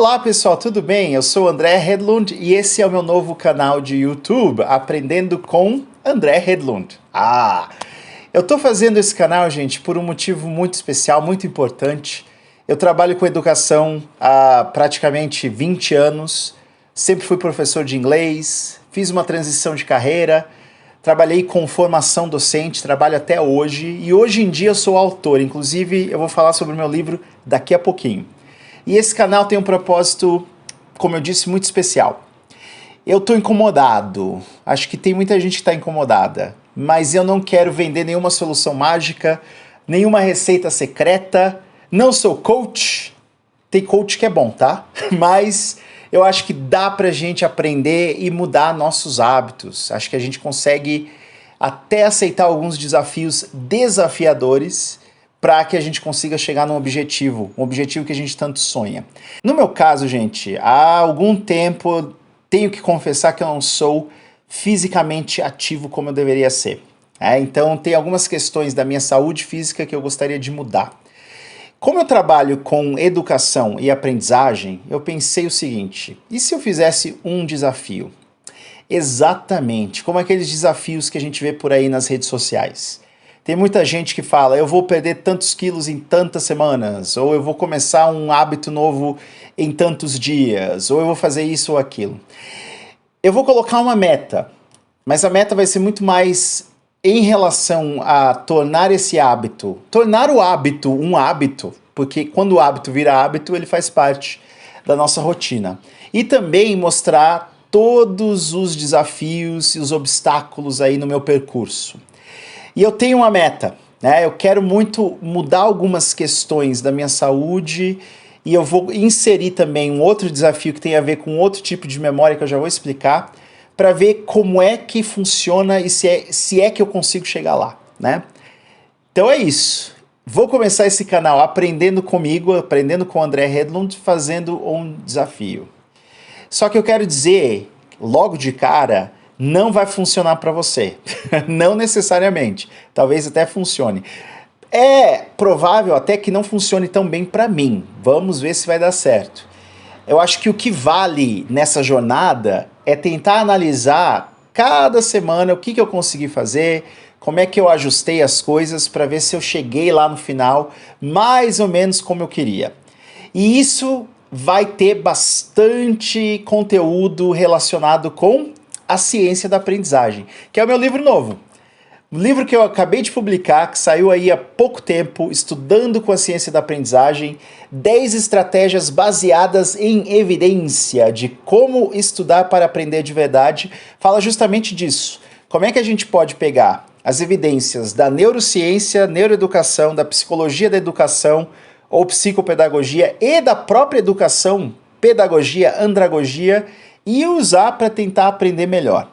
Olá pessoal, tudo bem? Eu sou André Hedlund e esse é o meu novo canal de YouTube, Aprendendo com André Hedlund. Eu tô fazendo esse canal, gente, por um motivo muito especial, muito importante. Eu trabalho com educação há praticamente 20 anos, sempre fui professor de inglês, fiz uma transição de carreira, trabalhei com formação docente, trabalho até hoje e hoje em dia eu sou autor, inclusive eu vou falar sobre o meu livro daqui a pouquinho. E esse canal tem um propósito, como eu disse, muito especial. Eu estou incomodado, acho que tem muita gente que está incomodada, mas eu não quero vender nenhuma solução mágica, nenhuma receita secreta, não sou coach, tem coach que é bom, tá? Mas eu acho que dá pra gente aprender e mudar nossos hábitos, acho que a gente consegue até aceitar alguns desafios desafiadores, para que a gente consiga chegar num objetivo, um objetivo que a gente tanto sonha. No meu caso, gente, há algum tempo tenho que confessar que eu não sou fisicamente ativo como eu deveria ser. Então tem algumas questões da minha saúde física que eu gostaria de mudar. Como eu trabalho com educação e aprendizagem, eu pensei o seguinte, e se eu fizesse um desafio? Exatamente, como aqueles desafios que a gente vê por aí nas redes sociais. Tem muita gente que fala, eu vou perder tantos quilos em tantas semanas, ou eu vou começar um hábito novo em tantos dias, ou eu vou fazer isso ou aquilo. Eu vou colocar uma meta, mas a meta vai ser muito mais em relação a tornar esse hábito, tornar o hábito um hábito, porque quando o hábito vira hábito, ele faz parte da nossa rotina. E também mostrar todos os desafios e os obstáculos aí no meu percurso. E eu tenho uma meta, né? Eu quero muito mudar algumas questões da minha saúde e eu vou inserir também um outro desafio que tem a ver com outro tipo de memória que eu já vou explicar, para ver como é que funciona e se é que eu consigo chegar lá, né? Então é isso. Vou começar esse canal aprendendo comigo, aprendendo com o André Hedlund, fazendo um desafio. Só que eu quero dizer, logo de cara, não vai funcionar para você, não necessariamente, talvez até funcione. É provável até que não funcione tão bem para mim, vamos ver se vai dar certo. Eu acho que o que vale nessa jornada é tentar analisar cada semana o que eu consegui fazer, como é que eu ajustei as coisas para ver se eu cheguei lá no final mais ou menos como eu queria. E isso vai ter bastante conteúdo relacionado com a ciência da aprendizagem, que é o meu livro novo. Um livro que eu acabei de publicar, que saiu aí há pouco tempo, estudando com a ciência da aprendizagem, 10 estratégias baseadas em evidência de como estudar para aprender de verdade, fala justamente disso. Como é que a gente pode pegar as evidências da neurociência, neuroeducação, da psicologia da educação, ou psicopedagogia e da própria educação, pedagogia, andragogia, e usar para tentar aprender melhor.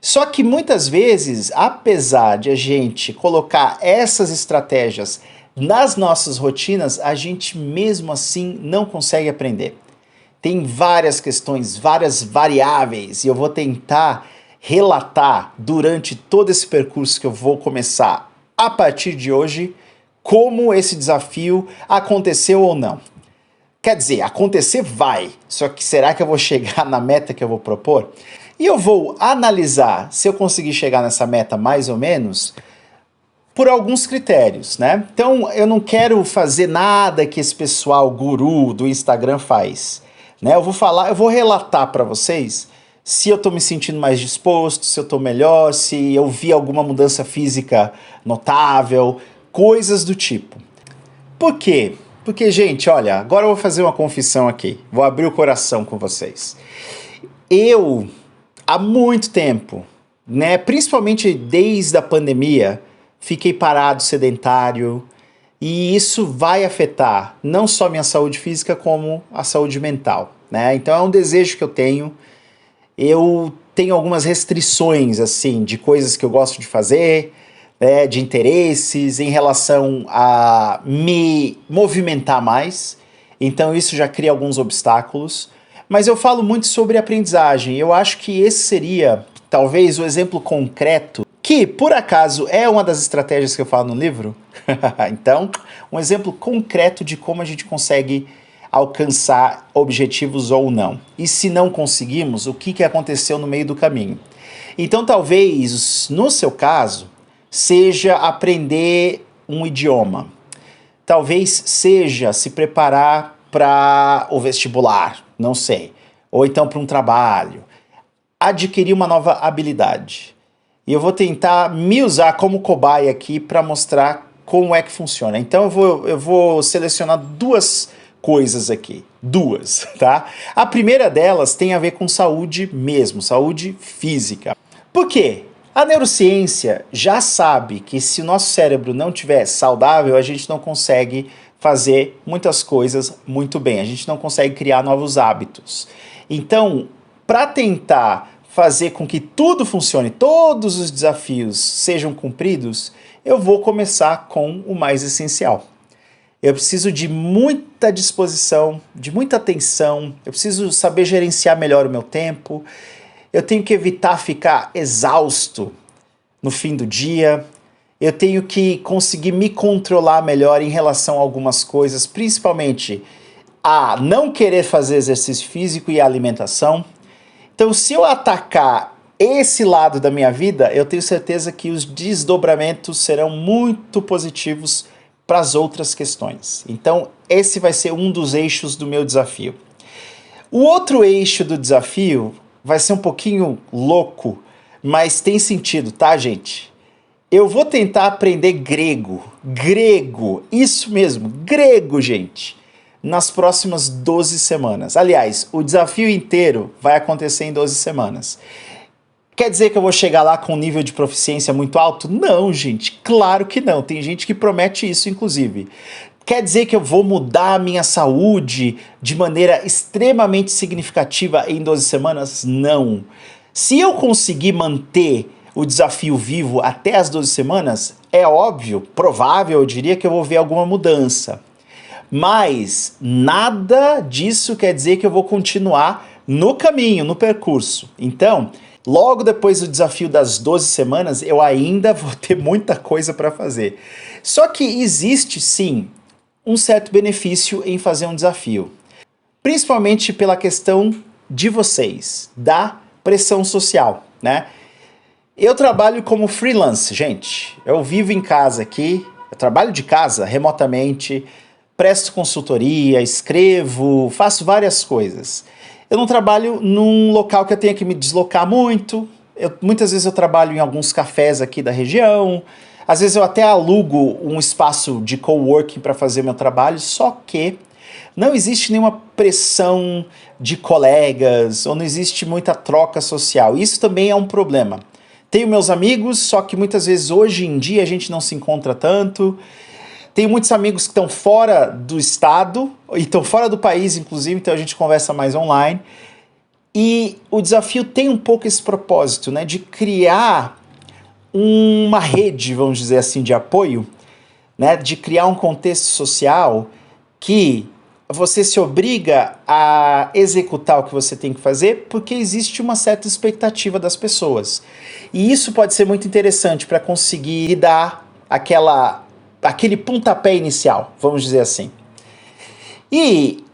Só que muitas vezes, apesar de a gente colocar essas estratégias nas nossas rotinas, a gente mesmo assim não consegue aprender. Tem várias questões, várias variáveis, e eu vou tentar relatar durante todo esse percurso que eu vou começar a partir de hoje, como esse desafio aconteceu ou não. Quer dizer, acontecer vai, só que será que eu vou chegar na meta que eu vou propor? E eu vou analisar se eu conseguir chegar nessa meta mais ou menos por alguns critérios, né? Então eu não quero fazer nada que esse pessoal guru do Instagram faz, né? Eu vou relatar para vocês se eu tô me sentindo mais disposto, se eu tô melhor, se eu vi alguma mudança física notável, coisas do tipo. Por quê? Porque, gente, olha, agora eu vou fazer uma confissão aqui. Vou abrir o coração com vocês. Eu, há muito tempo, né, principalmente desde a pandemia, fiquei parado, sedentário, e isso vai afetar não só minha saúde física, como a saúde mental, né? Então é um desejo que eu tenho. Eu tenho algumas restrições, assim, de coisas que eu gosto de fazer, de interesses em relação a me movimentar mais, então isso já cria alguns obstáculos, mas eu falo muito sobre aprendizagem, eu acho que esse seria talvez o exemplo concreto, que por acaso é uma das estratégias que eu falo no livro, então um exemplo concreto de como a gente consegue alcançar objetivos ou não. E se não conseguimos, o que aconteceu no meio do caminho? Então, talvez, no seu caso, seja aprender um idioma. Talvez seja se preparar para o vestibular, não sei. Ou então para um trabalho. Adquirir uma nova habilidade. E eu vou tentar me usar como cobaia aqui para mostrar como é que funciona. Então eu vou selecionar duas coisas aqui. Duas, tá? A primeira delas tem a ver com saúde mesmo, saúde física. Por quê? A neurociência já sabe que se o nosso cérebro não estiver saudável, a gente não consegue fazer muitas coisas muito bem. A gente não consegue criar novos hábitos. Então, para tentar fazer com que tudo funcione, todos os desafios sejam cumpridos, eu vou começar com o mais essencial. Eu preciso de muita disposição, de muita atenção, eu preciso saber gerenciar melhor o meu tempo, eu tenho que evitar ficar exausto no fim do dia, eu tenho que conseguir me controlar melhor em relação a algumas coisas, principalmente a não querer fazer exercício físico e a alimentação. Então, se eu atacar esse lado da minha vida, eu tenho certeza que os desdobramentos serão muito positivos para as outras questões. Então, esse vai ser um dos eixos do meu desafio. O outro eixo do desafio vai ser um pouquinho louco, mas tem sentido, tá, gente? Eu vou tentar aprender grego. Grego, isso mesmo, grego, gente. Nas próximas 12 semanas. Aliás, o desafio inteiro vai acontecer em 12 semanas. Quer dizer que eu vou chegar lá com um nível de proficiência muito alto? Não, gente, claro que não. Tem gente que promete isso, inclusive. Quer dizer que eu vou mudar a minha saúde de maneira extremamente significativa em 12 semanas? Não. Se eu conseguir manter o desafio vivo até as 12 semanas, é óbvio, provável, eu diria que eu vou ver alguma mudança. Mas nada disso quer dizer que eu vou continuar no caminho, no percurso. Então, logo depois do desafio das 12 semanas, eu ainda vou ter muita coisa para fazer. Só que existe, sim, um certo benefício em fazer um desafio. Principalmente pela questão de vocês, da pressão social, né? Eu trabalho como freelance, gente. Eu vivo em casa aqui, eu trabalho de casa, remotamente, presto consultoria, escrevo, faço várias coisas. Eu não trabalho num local que eu tenha que me deslocar muito. Muitas vezes eu trabalho em alguns cafés aqui da região. Às vezes eu até alugo um espaço de coworking para fazer meu trabalho, só que não existe nenhuma pressão de colegas, ou não existe muita troca social. Isso também é um problema. Tenho meus amigos, só que muitas vezes hoje em dia a gente não se encontra tanto. Tenho muitos amigos que estão fora do estado, e estão fora do país, inclusive, então a gente conversa mais online. E o desafio tem um pouco esse propósito, né, de criar uma rede, vamos dizer assim, de apoio, né, de criar um contexto social que você se obriga a executar o que você tem que fazer porque existe uma certa expectativa das pessoas. E isso pode ser muito interessante para conseguir dar aquele pontapé inicial, vamos dizer assim. E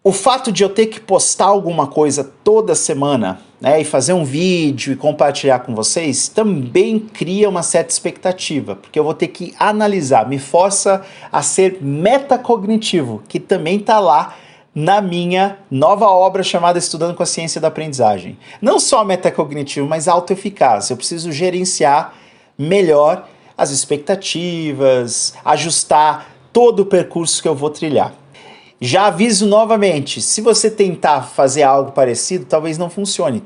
o fato de eu ter que postar alguma coisa toda semana, né, e fazer um vídeo e compartilhar com vocês, também cria uma certa expectativa, porque eu vou ter que analisar, me força a ser metacognitivo, que também está lá na minha nova obra chamada Estudando com a Ciência da Aprendizagem. Não só metacognitivo, mas autoeficaz. Eu preciso gerenciar melhor as expectativas, ajustar todo o percurso que eu vou trilhar. Já aviso novamente, se você tentar fazer algo parecido, talvez não funcione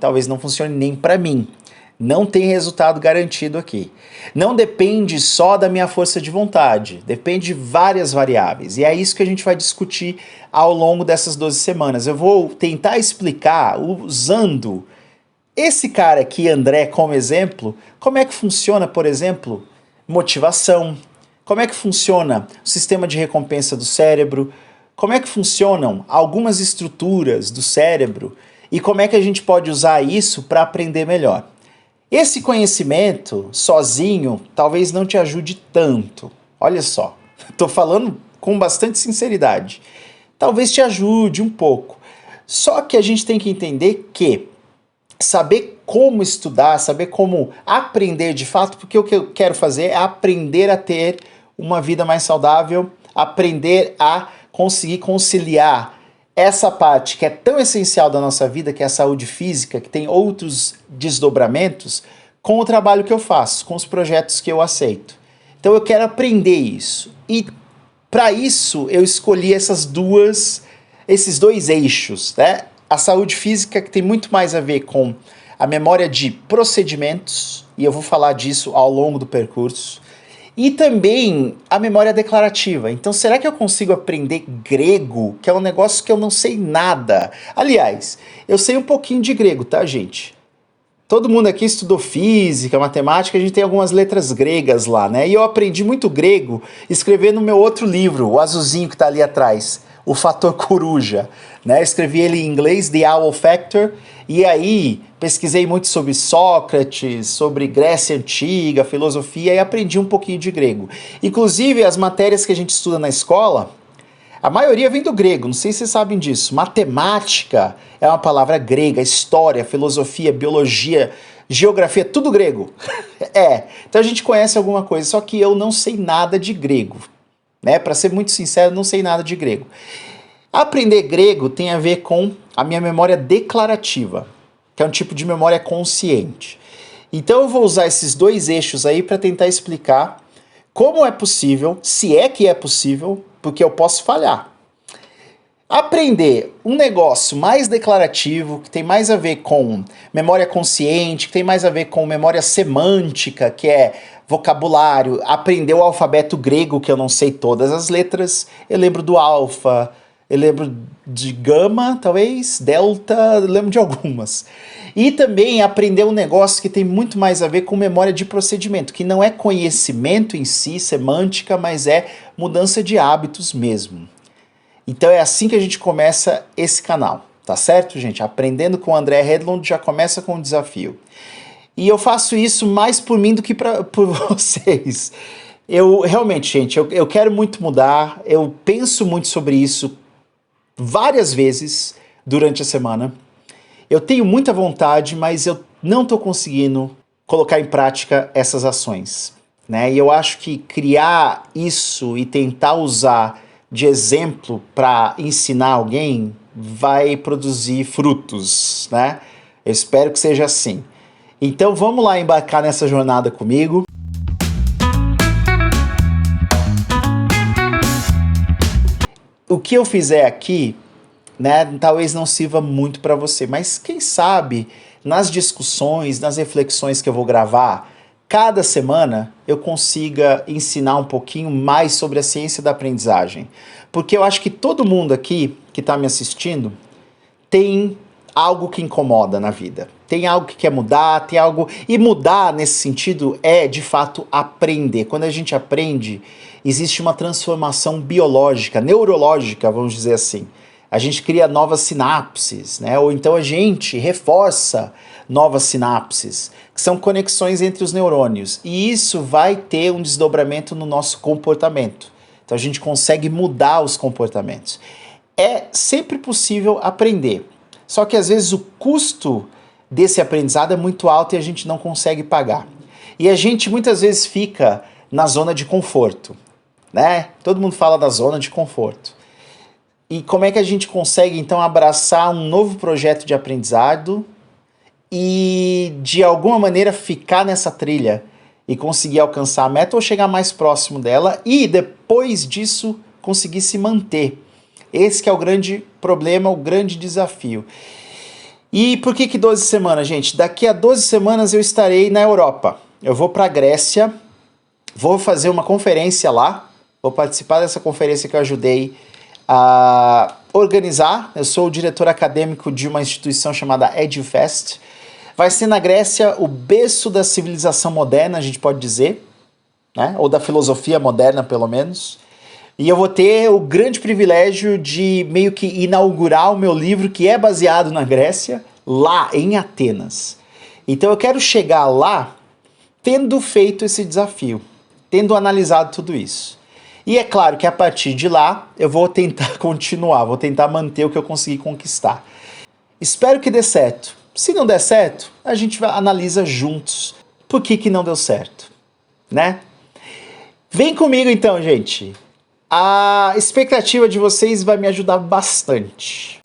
nem para mim. Não tem resultado garantido aqui. Não depende só da minha força de vontade, depende de várias variáveis. E é isso que a gente vai discutir ao longo dessas 12 semanas. Eu vou tentar explicar, usando esse cara aqui, André, como exemplo, como é que funciona, por exemplo, motivação, como é que funciona o sistema de recompensa do cérebro, como é que funcionam algumas estruturas do cérebro e como é que a gente pode usar isso para aprender melhor. Esse conhecimento sozinho talvez não te ajude tanto. Olha só, estou falando com bastante sinceridade. talvez te ajude um pouco. Só que a gente tem que entender que saber como estudar, saber como aprender de fato, porque o que eu quero fazer é aprender a ter uma vida mais saudável, aprender a conseguir conciliar essa parte que é tão essencial da nossa vida, que é a saúde física, que tem outros desdobramentos, com o trabalho que eu faço, com os projetos que eu aceito. Então eu quero aprender isso. E para isso eu escolhi esses dois eixos, né? A saúde física, que tem muito mais a ver com a memória de procedimentos, e eu vou falar disso ao longo do percurso, e também a memória declarativa. Então, será que eu consigo aprender grego, que é um negócio que eu não sei nada? Aliás, eu sei um pouquinho de grego, tá, gente? Todo mundo aqui estudou física, matemática, a gente tem algumas letras gregas lá, né? E eu aprendi muito grego escrevendo no meu outro livro, o azulzinho que tá ali atrás, O Fator Coruja, né? Escrevi ele em inglês, The Owl Factor, e aí pesquisei muito sobre Sócrates, sobre Grécia Antiga, filosofia, e aprendi um pouquinho de grego. Inclusive, as matérias que a gente estuda na escola, a maioria vem do grego, não sei se vocês sabem disso. Matemática é uma palavra grega, história, filosofia, biologia, geografia, tudo grego. Então a gente conhece alguma coisa, só que eu não sei nada de grego, né? Para ser muito sincero, não sei nada de grego. Aprender grego tem a ver com a minha memória declarativa, que é um tipo de memória consciente. Então eu vou usar esses dois eixos aí para tentar explicar como é possível, se é que é possível, porque eu posso falhar. Aprender um negócio mais declarativo, que tem mais a ver com memória consciente, que tem mais a ver com memória semântica, que é vocabulário, aprender o alfabeto grego, que eu não sei todas as letras, eu lembro do alfa, eu lembro de gama, talvez, delta, eu lembro de algumas. E também aprender um negócio que tem muito mais a ver com memória de procedimento, que não é conhecimento em si, semântica, mas é mudança de hábitos mesmo. Então é assim que a gente começa esse canal, tá certo, gente? Aprendendo com o André Hedlund já começa com um desafio. E eu faço isso mais por mim do que por vocês. Eu realmente, gente, eu quero muito mudar, eu penso muito sobre isso várias vezes durante a semana. Eu tenho muita vontade, mas eu não estou conseguindo colocar em prática essas ações, né? E eu acho que criar isso e tentar usar de exemplo para ensinar alguém vai produzir frutos, né? Eu espero que seja assim. Então vamos lá embarcar nessa jornada comigo. O que eu fizer aqui, né, talvez não sirva muito para você, mas quem sabe nas discussões, nas reflexões que eu vou gravar, cada semana eu consiga ensinar um pouquinho mais sobre a ciência da aprendizagem. Porque eu acho que todo mundo aqui que está me assistindo tem algo que incomoda na vida. Tem algo que quer mudar, tem algo... E mudar nesse sentido é, de fato, aprender. Quando a gente aprende, existe uma transformação biológica, neurológica, vamos dizer assim. A gente cria novas sinapses, né? Ou então a gente reforça novas sinapses, que são conexões entre os neurônios. E isso vai ter um desdobramento no nosso comportamento. Então a gente consegue mudar os comportamentos. É sempre possível aprender. Só que às vezes o custo desse aprendizado é muito alto e a gente não consegue pagar. E a gente muitas vezes fica na zona de conforto, né? Todo mundo fala da zona de conforto. E como é que a gente consegue, então, abraçar um novo projeto de aprendizado e, de alguma maneira, ficar nessa trilha e conseguir alcançar a meta ou chegar mais próximo dela e, depois disso, conseguir se manter? Esse que é o grande problema, o grande desafio. E por que 12 semanas, gente? Daqui a 12 semanas eu estarei na Europa. Eu vou para a Grécia, vou fazer uma conferência lá, vou participar dessa conferência que eu ajudei a organizar. Eu sou o diretor acadêmico de uma instituição chamada EduFest. Vai ser na Grécia o berço da civilização moderna, a gente pode dizer, né? Ou da filosofia moderna, pelo menos. E eu vou ter o grande privilégio de meio que inaugurar o meu livro, que é baseado na Grécia, lá em Atenas. Então eu quero chegar lá tendo feito esse desafio, tendo analisado tudo isso. E é claro que a partir de lá eu vou tentar continuar, vou tentar manter o que eu consegui conquistar. Espero que dê certo. Se não der certo, a gente analisa juntos por que não deu certo, né? Vem comigo então, gente. A expectativa de vocês vai me ajudar bastante.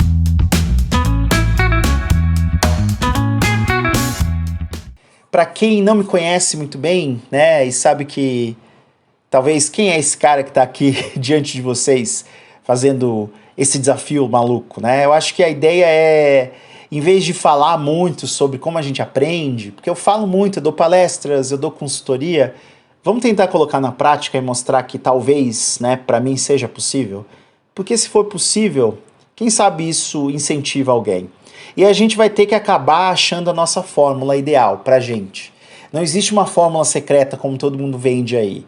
Para quem não me conhece muito bem, né, e sabe que talvez quem é esse cara que está aqui diante de vocês fazendo esse desafio maluco, né? Eu acho que a ideia é, em vez de falar muito sobre como a gente aprende, porque eu falo muito, eu dou palestras, eu dou consultoria, vamos tentar colocar na prática e mostrar que talvez, né, para mim seja possível. Porque se for possível, quem sabe isso incentiva alguém. E a gente vai ter que acabar achando a nossa fórmula ideal pra gente. Não existe uma fórmula secreta como todo mundo vende aí.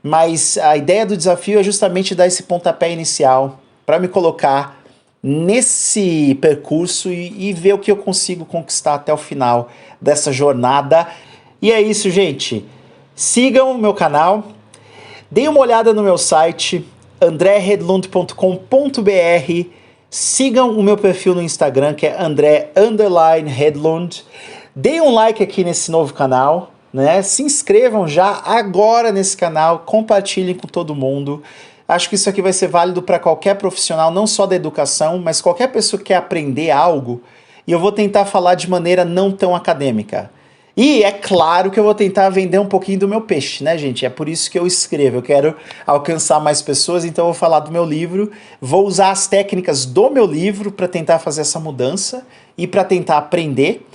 Mas a ideia do desafio é justamente dar esse pontapé inicial para me colocar nesse percurso e ver o que eu consigo conquistar até o final dessa jornada. E é isso, gente. Sigam o meu canal, deem uma olhada no meu site, andrehedlund.com.br. Sigam o meu perfil no Instagram, que é André_Hedlund. Deem um like aqui nesse novo canal, né? Se inscrevam já agora nesse canal, compartilhem com todo mundo. Acho que isso aqui vai ser válido para qualquer profissional, não só da educação, mas qualquer pessoa que quer aprender algo. E eu vou tentar falar de maneira não tão acadêmica. E é claro que eu vou tentar vender um pouquinho do meu peixe, né, gente? É por isso que eu escrevo. Eu quero alcançar mais pessoas, então eu vou falar do meu livro. Vou usar as técnicas do meu livro para tentar fazer essa mudança e para tentar aprender.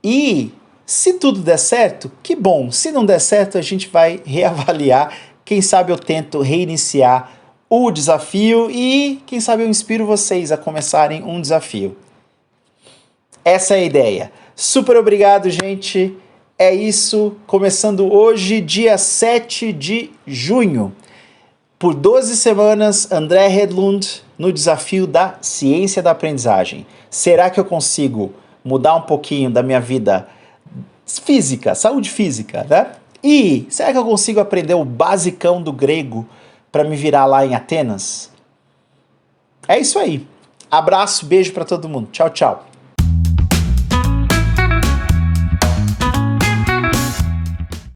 E se tudo der certo, que bom. Se não der certo, a gente vai reavaliar. Quem sabe eu tento reiniciar o desafio e quem sabe eu inspiro vocês a começarem um desafio. Essa é a ideia. Super obrigado, gente. É isso. Começando hoje, dia 7 de junho. Por 12 semanas, André Hedlund no desafio da ciência da aprendizagem. Será que eu consigo mudar um pouquinho da minha vida física, saúde física, né? E será que eu consigo aprender o basicão do grego para me virar lá em Atenas? É isso aí. Abraço, beijo para todo mundo. Tchau, tchau.